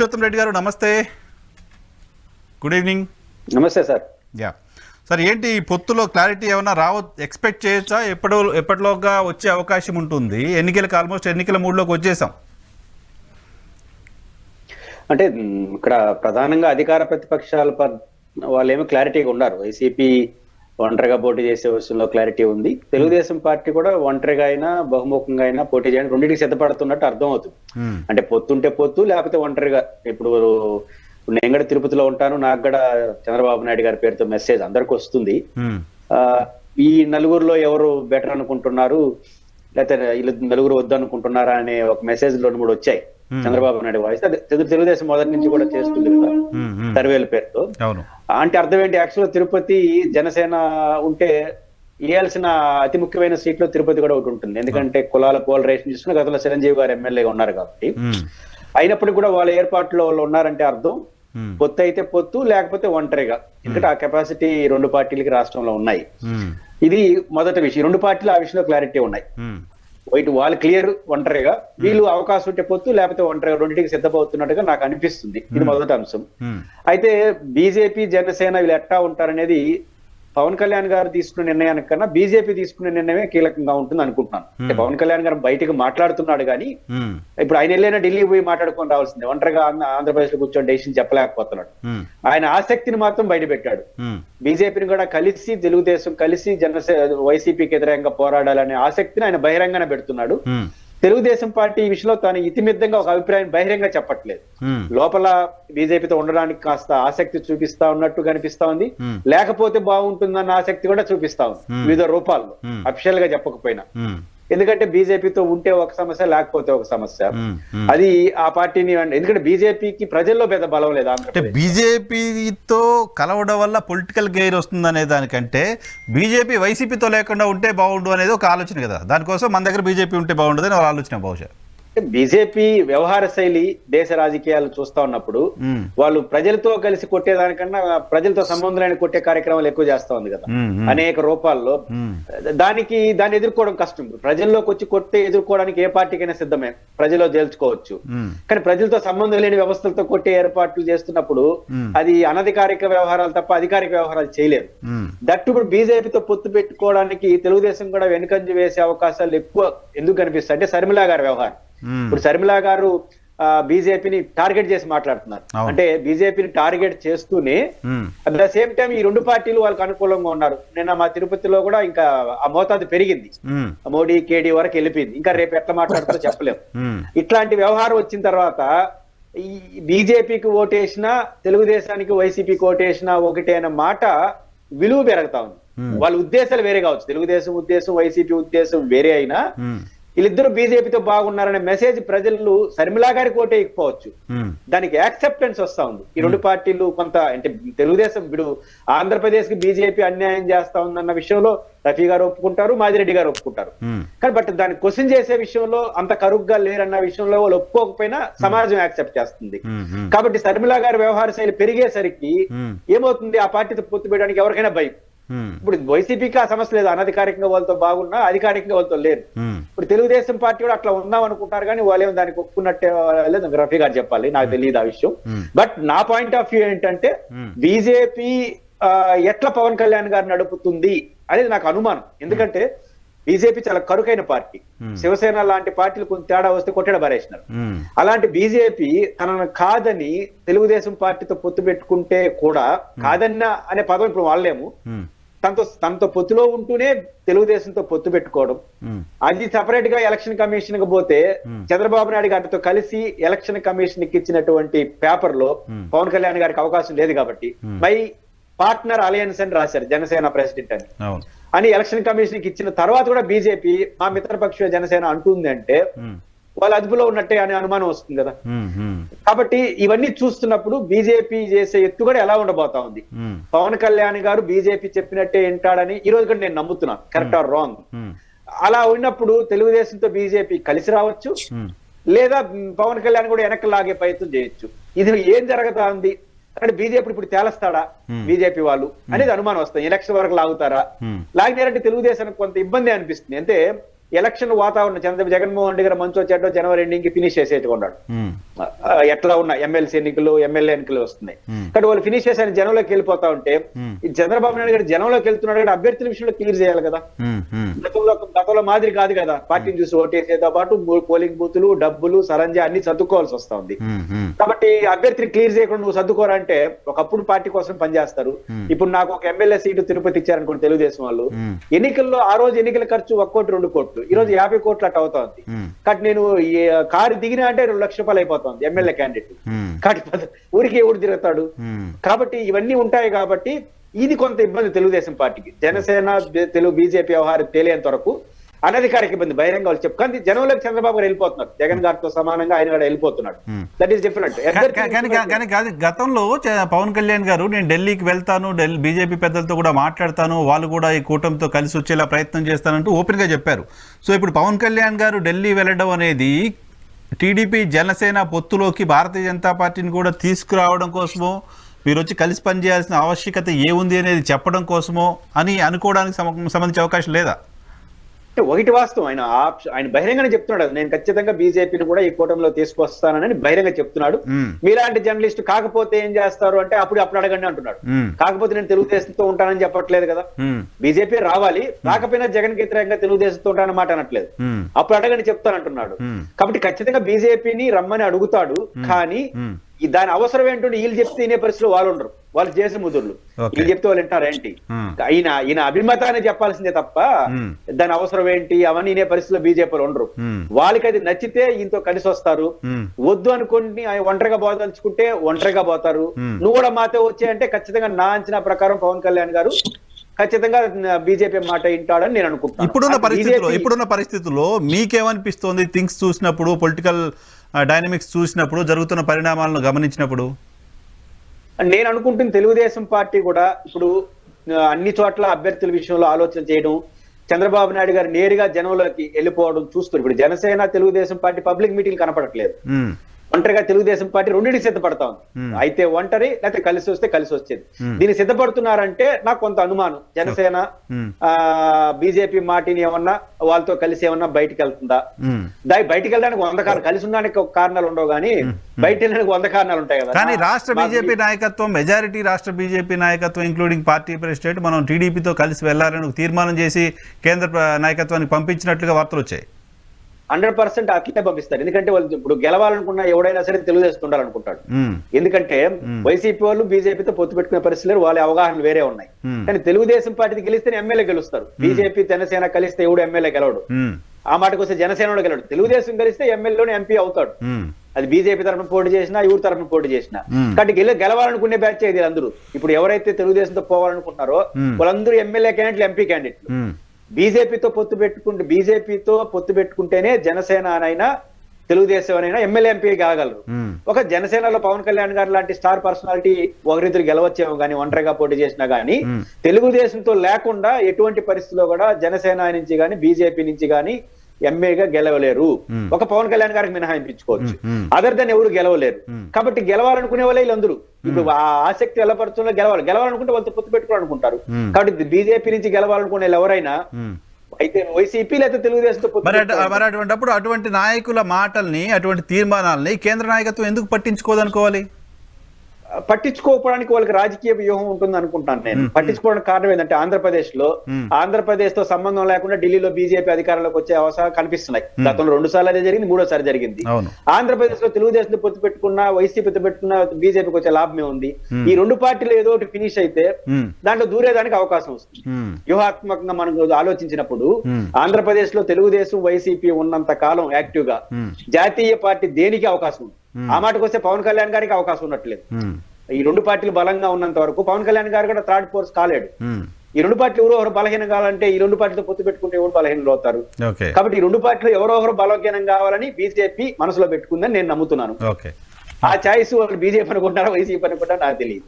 పురుషోత్తం రెడ్డి గారు నమస్తే, good evening. నమస్తే సార్. యా సార్, ఏంటి పొత్తులో క్లారిటీ ఏమైనా ఎక్స్పెక్ట్ చేయొచ్చా? ఎప్పటిలోగా వచ్చే అవకాశం ఉంటుంది? ఎన్నికలకు ఆల్మోస్ట్ ఎన్నికల మూడులోకి వచ్చేసాం. అంటే ఇక్కడ ప్రధానంగా అధికార ప్రతిపక్షాల వాళ్ళేమో క్లారిటీగా ఉన్నారు. వైసీపీ ఒంటరిగా పోటీ చేసే విషయంలో క్లారిటీ ఉంది. తెలుగుదేశం పార్టీ కూడా ఒంటరిగా అయినా బహుముఖంగా అయినా పోటీ చేయడానికి రెండింటికి సిద్ధపడుతున్నట్టు అర్థం అవుతుంది. అంటే పొత్తుంటే పొత్తు, లేకపోతే ఒంటరిగా. ఇప్పుడు నేను కూడా తిరుపతిలో ఉంటాను, నాకు కూడా చంద్రబాబు నాయుడు గారి పేరుతో మెసేజ్ అందరికి వస్తుంది. ఈ నలుగురులో ఎవరు బెటర్ అనుకుంటున్నారు, లేకపోతే వీళ్ళు నలుగురు వద్దు అనుకుంటున్నారా అనే ఒక మెసేజ్ 2-3 వచ్చాయి చంద్రబాబు నాయుడు వాయిస్. తెలుగుదేశం మొదటి నుంచి కూడా చేస్తుంది కదా సర్వేల పేరుతో. అంటే అర్థం ఏంటి? యాక్చువల్ తిరుపతి జనసేన ఉంటే ఇవ్వాల్సిన అతి ముఖ్యమైన సీట్లో తిరుపతి కూడా ఒకటి ఉంటుంది. ఎందుకంటే కులాల పోలరైజేషన్ చూసుకుని గతంలో చిరంజీవి గారు ఎమ్మెల్యేగా ఉన్నారు కాబట్టి. అయినప్పటికీ కూడా వాళ్ళ ఏర్పాట్లో వాళ్ళు ఉన్నారంటే అర్థం పొత్తు అయితే పొత్తు, లేకపోతే ఒంటరిగా. ఎందుకంటే ఆ కెపాసిటీ 2 పార్టీలకి రాష్ట్రంలో ఉన్నాయి. ఇది మొదటి విషయం. 2 పార్టీలు ఆ విషయంలో క్లారిటీ ఉన్నాయి. ఇటు వాళ్ళు క్లియర్ ఒంటరిగా, వీళ్ళు అవకాశం ఉంటే పొత్తు లేకపోతే ఒంటరిగా, రెండింటికి సిద్ధమవుతున్నట్టుగా నాకు అనిపిస్తుంది. ఇది మొదటి అంశం. అయితే బీజేపీ జనసేన వీళ్ళు ఎట్టా ఉంటారనేది పవన్ కళ్యాణ్ గారు తీసుకున్న నిర్ణయానికి కన్నా బీజేపీ తీసుకునే నిర్ణయమే కీలకంగా ఉంటుంది అనుకుంటున్నాను. అంటే పవన్ కళ్యాణ్ గారు బయటకు మాట్లాడుతున్నాడు కానీ ఇప్పుడు ఆయన వెళ్ళైనా ఢిల్లీ పోయి మాట్లాడుకొని రావాల్సిందే. ఒంటరిగా ఆంధ్రప్రదేశ్ లో కూర్చొని డెసిషన్ చెప్పలేకపోతున్నాడు. ఆయన ఆసక్తిని మాత్రం బయట పెట్టాడు. బీజేపీని కూడా కలిసి, తెలుగుదేశం కలిసి వైసీపీకి వ్యతిరేకంగా పోరాడాలనే ఆసక్తిని ఆయన బహిరంగానే పెడుతున్నాడు. తెలుగుదేశం పార్టీ ఈ విషయంలో తాను ఇతిమిద్దంగా ఒక అభిప్రాయం బహిరంగ చెప్పట్లేదు. లోపల బీజేపీతో ఉండడానికి కాస్త ఆసక్తి చూపిస్తా ఉన్నట్టు కనిపిస్తా ఉంది. లేకపోతే బాగుంటుందన్న ఆసక్తి కూడా చూపిస్తా ఉంది వివిధ రూపాల్లో, అఫిషియల్ గా చెప్పకపోయినా. ఎందుకంటే బీజేపీతో ఉంటే ఒక సమస్య, లేకపోతే ఒక సమస్య. అది ఆ పార్టీని, ఎందుకంటే బీజేపీకి ప్రజల్లో పెద్ద బలం లేదు. అంటే బీజేపీతో కలవడం వల్ల పొలిటికల్ గెయిన్ వస్తుంది అనే దానికంటే బీజేపీ వైసీపీతో లేకుండా ఉంటే బాగుండు అనేది ఒక ఆలోచన కదా. దానికోసం మన దగ్గర బీజేపీ ఉంటే బాగుండదు అని ఆలోచన బహుశా. బీజేపీ వ్యవహార శైలి దేశ రాజకీయాలు చూస్తా ఉన్నప్పుడు వాళ్ళు ప్రజలతో కలిసి కొట్టేదానికన్నా ప్రజలతో సంబంధం లేని కొట్టే కార్యక్రమాలు ఎక్కువ చేస్తా ఉంది కదా అనేక రూపాల్లో. దాన్ని ఎదుర్కోవడం కష్టం. ప్రజల్లోకి వచ్చి కొట్టే ఎదుర్కోవడానికి ఏ పార్టీకైనా సిద్ధమే, ప్రజల్లో తేల్చుకోవచ్చు. కానీ ప్రజలతో సంబంధం లేని వ్యవస్థలతో కొట్టే ఏర్పాట్లు చేస్తున్నప్పుడు అది అనధికారిక వ్యవహారాలు తప్ప అధికారిక వ్యవహారాలు చేయలేరు. దట్టు ఇప్పుడు బీజేపీతో పొత్తు పెట్టుకోవడానికి తెలుగుదేశం కూడా వెనుకంజ వేసే అవకాశాలు ఎక్కువ ఎందుకు కనిపిస్తాయి అంటే శర్మిలా గారి వ్యవహారం. ఇప్పుడు శర్మిలా గారు బీజేపీని టార్గెట్ చేసి మాట్లాడుతున్నారు. అంటే బీజేపీని టార్గెట్ చేస్తూనే అట్ ద సేమ్ టైం ఈ 2 పార్టీలు వాళ్ళకి అనుకూలంగా ఉన్నారు. నిన్న మా తిరుపతిలో కూడా ఇంకా ఆ మోతాదు పెరిగింది, మోడీ కేడీ వరకు వెళ్ళిపోయింది. ఇంకా రేపు ఎట్లా మాట్లాడుతుందో చెప్పలేము. ఇట్లాంటి వ్యవహారం వచ్చిన తర్వాత ఈ బీజేపీకి ఓటేసినా తెలుగుదేశానికి వైసీపీకి ఓటేసినా ఒకటే అనే మాట విలువ పెరుగుతా ఉంది. వాళ్ళ ఉద్దేశాలు వేరే కావచ్చు, తెలుగుదేశం ఉద్దేశం వైసీపీ ఉద్దేశం వేరే అయినా వీళ్ళిద్దరూ బీజేపీతో బాగున్నారనే మెసేజ్ ప్రజలు శర్మిలా గారికి ఓటేయకపోవచ్చు, దానికి యాక్సెప్టెన్స్ వస్తా ఉంది. ఈ 2 పార్టీలు కొంత, అంటే తెలుగుదేశం ఇప్పుడు ఆంధ్రప్రదేశ్ కి బీజేపీ అన్యాయం చేస్తా ఉందన్న విషయంలో రఫీ గారు ఒప్పుకుంటారు, మాదిరెడ్డి గారు ఒప్పుకుంటారు. కానీ బట్ దాన్ని క్వశ్చన్ చేసే విషయంలో అంత కరుగ్గా లేరన్న విషయంలో వాళ్ళు ఒప్పుకోకపోయినా సమాజం యాక్సెప్ట్ చేస్తుంది. కాబట్టి శర్మిలా గారి వ్యవహార శైలి పెరిగేసరికి ఏమవుతుంది, ఆ పార్టీతో పొత్తు పెట్టడానికి ఎవరికైనా భయం. ఇప్పుడు వైసీపీకి ఆ సమస్య లేదు, అనధికారికంగా వాళ్ళతో బాగున్నా అధికారికంగా వాళ్ళతో లేరు. ఇప్పుడు తెలుగుదేశం పార్టీ కూడా అట్లా ఉందాం అనుకుంటారు కానీ వాళ్ళేమో దానికి ఒప్పుకున్నట్టే లేదు. రఫీ గారు చెప్పాలి, నాకు తెలియదు ఆ విషయం. బట్ నా పాయింట్ ఆఫ్ వ్యూ ఏంటంటే బీజేపీ ఎట్లా పవన్ కళ్యాణ్ గారు నడుపుతుంది అనేది నాకు అనుమానం. ఎందుకంటే బీజేపీ చాలా కరుకైన పార్టీ. శివసేన లాంటి పార్టీలు కొంచెం తేడా వస్తే కొట్టడ బారేసినారు. అలాంటి బీజేపీ తనను కాదని తెలుగుదేశం పార్టీతో పొత్తు పెట్టుకుంటే కూడా, కాదన్న అనే పదం ఇప్పుడు వాళ్ళేమో, తనతో పొత్తులో ఉంటూనే తెలుగుదేశంతో పొత్తు పెట్టుకోవడం, అది సపరేట్ గా ఎలక్షన్ కమిషన్ కి పోతే చంద్రబాబు నాయుడు గారితో కలిసి ఎలక్షన్ కమిషన్ కి ఇచ్చినటువంటి పేపర్ లో పవన్ కళ్యాణ్ గారికి అవకాశం లేదు కాబట్టి మై పార్ట్నర్ అలయన్స్ అని రాశారు జనసేన ప్రెసిడెంట్ అని ఎలక్షన్ కమిషన్ కి ఇచ్చిన తర్వాత కూడా బీజేపీ మా మిత్రపక్ష జనసేన అంటుంది అంటే వాళ్ళ అదుపులో ఉన్నట్టే అనే అనుమానం వస్తుంది కదా. కాబట్టి ఇవన్నీ చూస్తున్నప్పుడు బీజేపీ చేసే ఎత్తు కూడా ఎలా ఉండబోతా ఉంది. పవన్ కళ్యాణ్ గారు బీజేపీ చెప్పినట్టే వింటాడని ఈ రోజు కూడా నేను నమ్ముతున్నాను, కరెక్ట్ ఆర్ రాంగ్. అలా ఉన్నప్పుడు తెలుగుదేశంతో బీజేపీ కలిసి రావచ్చు, లేదా పవన్ కళ్యాణ్ కూడా వెనక్కి లాగే ప్రయత్నం చేయొచ్చు. ఇది ఏం జరుగుతా ఉంది అంటే బీజేపీ ఇప్పుడు తేలస్తాడా బీజేపీ వాళ్ళు అనేది అనుమానం వస్తుంది. ఎలక్షన్ వరకు లాగుతారా, లాగినారంటే తెలుగుదేశానికి కొంత ఇబ్బంది అనిపిస్తుంది. అంటే ఎలక్షన్ వాతావరణం జగన్మోహన్ రెడ్డి గారు మంచి వచ్చేటో జనవరి ఎండింగ్ కి ఫినిష్ చేసేట్టుకున్నాడు. ఎట్లా ఉన్న ఎమ్మెల్సీ ఎన్నికలు ఎమ్మెల్యే ఎన్నికలు వస్తున్నాయి కానీ వాళ్ళు ఫినిష్ చేసి ఆయన జనంలోకి వెళ్ళిపోతా ఉంటే ఈ చంద్రబాబు నాయుడు గారు జనంలోకి వెళ్తున్నాడు కానీ అభ్యర్థుల విషయంలో క్లియర్ చేయాలి కదా. గతంలో మాదిరి కాదు కదా, పార్టీని చూసి ఓటేసేతో పాటు పోలింగ్ బూతులు డబ్బులు సరంజా అన్ని సర్దుకోవాల్సి వస్తా ఉంది. కాబట్టి అభ్యర్థిని క్లియర్ చేయకుండా నువ్వు సర్దుకోరంటే ఒకప్పుడు పార్టీ కోసం పనిచేస్తారు. ఇప్పుడు నాకు ఒక ఎమ్మెల్యే సీటు తిరుపతి ఇచ్చారనుకోండి తెలుగుదేశం వాళ్ళు, ఎన్నికల్లో ఆ రోజు ఎన్నికల ఖర్చు 1 కోటి 2 కోట్లు, ఈ రోజు 50 కోట్లు అట్లా అవుతుంది. కాబట్టి నేను కారు దిగినా అంటే 2 లక్షల రూపాయలు అయిపోతుంది ఎమ్మెల్యే క్యాండిడేట్. కాబట్టి ఊరికి ఎవడు తిరుగుతాడు. కాబట్టి ఇవన్నీ ఉంటాయి. కాబట్టి ఇది కొంత ఇబ్బంది తెలుగుదేశం పార్టీకి. జనసేన బీజేపీ వ్యవహారం తేలేంత వరకు అనధికారిక ఇబ్బంది బహిరంగ వాళ్ళు చెప్పు. కానీ జనంలోకి చంద్రబాబు గారు వెళ్ళిపోతున్నారు, జగన్ గారితో సమానంగా ఆయన కూడా వెళ్ళిపోతున్నాడు. That is different. కానీ గతంలో పవన్ కళ్యాణ్ గారు నేను ఢిల్లీకి వెళ్తాను, బీజేపీ పెద్దలతో కూడా మాట్లాడతాను, వాళ్ళు కూడా ఈ కూటమితో కలిసి వచ్చేలా ప్రయత్నం చేస్తానంటూ ఓపెన్ గా చెప్పారు. సో ఇప్పుడు పవన్ కళ్యాణ్ గారు ఢిల్లీ వెళ్ళడం అనేది టీడీపీ జనసేన పొత్తులోకి భారతీయ జనతా పార్టీని కూడా తీసుకురావడం కోసమో, మీరు వచ్చి కలిసి పనిచేయాల్సిన ఆవశ్యకత ఏముంది అనేది చెప్పడం కోసమో అని అనుకోవడానికి సంబంధించే అవకాశం లేదా? ఒకటి వాస్తవం, ఆయన బహిరంగానే చెప్తున్నాడు, నేను ఖచ్చితంగా బీజేపీని కూడా ఈ కూటమిలో తీసుకొస్తానని బహిరంగ చెప్తున్నాడు. మీలాంటి జర్నలిస్ట్ కాకపోతే ఏం చేస్తారు అంటే అప్పుడు అడగండి అంటున్నాడు. కాకపోతే నేను తెలుగుదేశంతో ఉంటానని చెప్పట్లేదు కదా. బీజేపీ రావాలి, రాకపోయినా జగన్ కి వ్యతిరేకంగా తెలుగుదేశంతో ఉంటానని మాట అనట్లేదు. అప్పుడు అడగండి చెప్తానంటున్నాడు. కాబట్టి ఖచ్చితంగా బీజేపీని రమ్మని అడుగుతాడు. కానీ దాని అవసరం ఏంటో వీళ్ళు చెప్తే వినే పరిస్థితిలో వాళ్ళు ఉండరు, వాళ్ళు చేసిన ముదుర్లు. వీళ్ళు చెప్తే వాళ్ళు వింటారు ఏంటి? ఈయన అభిమతాన్ని చెప్పాల్సిందే తప్ప దాని అవసరం ఏంటి అవన్నీ వినే పరిస్థితిలో బీజేపీలు ఉండరు. వాళ్ళకి అది నచ్చితే ఈయనతో కలిసి వస్తారు, వద్దు అనుకుని ఒంటరిగా పోదలుచుకుంటే ఒంటరిగా పోతారు. నువ్వు కూడా మాతో వచ్చాయంటే ఖచ్చితంగా నా అంచనా ప్రకారం పవన్ కళ్యాణ్ గారు ఖచ్చితంగా బీజేపీ మాట వింటాడని నేను అనుకుంటున్నాను. ఇప్పుడున్న పరిస్థితుల్లో మీకేమనిపిస్తోంది? థింగ్స్ చూసినప్పుడు, పొలిటికల్ డైనమిక్స్ చూసినప్పుడు, జరుగుతున్న పరిణామాలను గమనించినప్పుడు నేను అనుకుంటున్న తెలుగుదేశం పార్టీ కూడా ఇప్పుడు అన్ని చోట్ల అభ్యర్థుల విషయంలో ఆలోచన చేయడం, చంద్రబాబు నాయుడు గారు నేరుగా జనంలోకి వెళ్ళిపోవడం చూస్తారు. ఇప్పుడు Janasena Telugu Desam party public meeting కనపడట్లేదు. ఒంటరిగా తెలుగుదేశం పార్టీ రెండింటికి సిద్ధపడతా ఉంది. అయితే ఒంటరి లేకపోతే కలిసి వస్తే కలిసి వచ్చేది. దీన్ని సిద్ధపడుతున్నారంటే నాకు కొంత అనుమానం, జనసేన బీజేపీ మాటిని ఏమన్నా వాళ్ళతో కలిసి ఏమన్నా బయటికి వెళ్తుందా? బయటికి వెళ్ళడానికి 100 కారణాలు, కలిసి ఉండడానికి ఒక కారణాలు ఉండవు కానీ బయట వెళ్ళడానికి 100 కారణాలు ఉంటాయి కదా. కానీ రాష్ట్ర బీజేపీ నాయకత్వం, మెజారిటీ రాష్ట్ర బీజేపీ నాయకత్వం ఇంక్లూడింగ్ పార్టీ ప్రెసిడెంట్ మనం టీడీపీతో కలిసి వెళ్లాలని తీర్మానం చేసి కేంద్ర నాయకత్వానికి పంపించినట్లుగా వార్తలు వచ్చాయి. 100% అట్లే పంపిస్తారు. ఎందుకంటే వాళ్ళు ఇప్పుడు గెలవాలనుకున్న ఎవడైనా సరే తెలుగుదేశం ఉండాలనుకుంటాడు. ఎందుకంటే వైసీపీ వాళ్ళు బీజేపీతో పొత్తు పెట్టుకునే పరిస్థితులు వాళ్ళ అవగాహన వేరే ఉన్నాయి. కానీ తెలుగుదేశం పార్టీ గెలిస్తే ఎమ్మెల్యే గెలుస్తారు. బీజేపీ జనసేన కలిస్తే ఎవడు ఎమ్మెల్యే గెలవడు. ఆ మాటకు వస్తే జనసేన గెలవడు. తెలుగుదేశం కలిస్తే ఎమ్మెల్యేలోనే ఎంపీ అవుతాడు. అది బీజేపీ తరఫున పోటీ చేసినా ఎవరి తరఫున పోటీ చేసినా. కాబట్టి గెలవాలనుకునే బ్యాచ్ ఇది అందరూ. ఇప్పుడు ఎవరైతే తెలుగుదేశంతో పోవాలనుకుంటున్నారో వాళ్ళందరూ ఎమ్మెల్యే క్యాండిడేట్లు, ఎంపీ క్యాండిడేట్లు. బీజేపీతో పొత్తు పెట్టుకుంటేనే జనసేన అనైనా తెలుగుదేశం అనైనా ఎమ్మెల్యే ఎంపీ కాగలరు. ఒక జనసేనలో పవన్ కళ్యాణ్ గారు లాంటి స్టార్ పర్సనాలిటీ ఒకరిద్దరు గెలవచ్చేమో కానీ ఒంటరిగా పోటీ చేసినా గానీ తెలుగుదేశంతో లేకుండా ఎటువంటి పరిస్థితిలో కూడా జనసేన నుంచి గానీ బీజేపీ నుంచి గానీ ఎంఏగా గెలవలేరు. ఒక పవన్ కళ్యాణ్ గారికి మినహాయించుకోవచ్చు, అదర్ దెన్ ఎవరు గెలవలేరు. కాబట్టి గెలవాలనుకునే వాళ్ళే వీళ్ళందరూ. ఇప్పుడు ఆ ఆసక్తి వెళ్ళపడుతున్న గెలవాలనుకుంటే వాళ్ళతో పొత్తు పెట్టుకోవాలనుకుంటారు. కాబట్టి బీజేపీ నుంచి గెలవాలనుకునే వాళ్ళు ఎవరైనా అయితే వైసీపీ లేదా తెలుగుదేశంతో మరి అటువంటిప్పుడు అటువంటి నాయకుల మాటల్ని, అటువంటి తీర్మానాలని కేంద్ర నాయకత్వం ఎందుకు పట్టించుకోదనుకోవాలి? పట్టించుకోవడానికి వాళ్ళకి రాజకీయ వ్యూహం ఉంటుంది అనుకుంటాను నేను. పట్టించుకోవడానికి కారణం ఏంటంటే ఆంధ్రప్రదేశ్ తో సంబంధం లేకుండా ఢిల్లీలో బీజేపీ అధికారంలోకి వచ్చే అవసరాలు కనిపిస్తున్నాయి. గతంలో 2 సార్లు అదే జరిగింది, 3వ సారి జరిగింది. ఆంధ్రప్రదేశ్ లో తెలుగుదేశంతో పొత్తు పెట్టుకున్న, వైసీపీతో పెట్టుకున్న బీజేపీకి వచ్చే లాభమే ఉంది. ఈ 2 పార్టీలు ఏదో ఒకటి ఫినిష్ అయితే దాంట్లో దూరేదానికి అవకాశం వస్తుంది. వ్యూహాత్మకంగా మనం ఆలోచించినప్పుడు ఆంధ్రప్రదేశ్ లో తెలుగుదేశం వైసీపీ ఉన్నంత కాలం యాక్టివ్ గా జాతీయ పార్టీ దేనికి అవకాశం ఉంది. ఆ మాటకు వస్తే పవన్ కళ్యాణ్ గారికి అవకాశం ఉన్నట్లేదు. ఈ 2 పార్టీలు బలంగా ఉన్నంత వరకు పవన్ కళ్యాణ్ గారు కూడా థర్డ్ ఫోర్స్ కాలేడు. ఈ 2 పార్టీలు ఎవరో బలహీనం కావాలంటే ఈ 2 పార్టీలతో పొత్తు పెట్టుకుంటే ఎవరు బలహీనలు అవుతారు. కాబట్టి ఈ 2 పార్టీలు ఎవరో బలహీనం కావాలని బీజేపీ మనసులో పెట్టుకుందని నేను నమ్ముతున్నాను. ఆ చాయిస్ వాళ్ళు బీజేపీ అనుకుంటారా వైసీపీ అనుకుంటారా నాకు తెలియదు.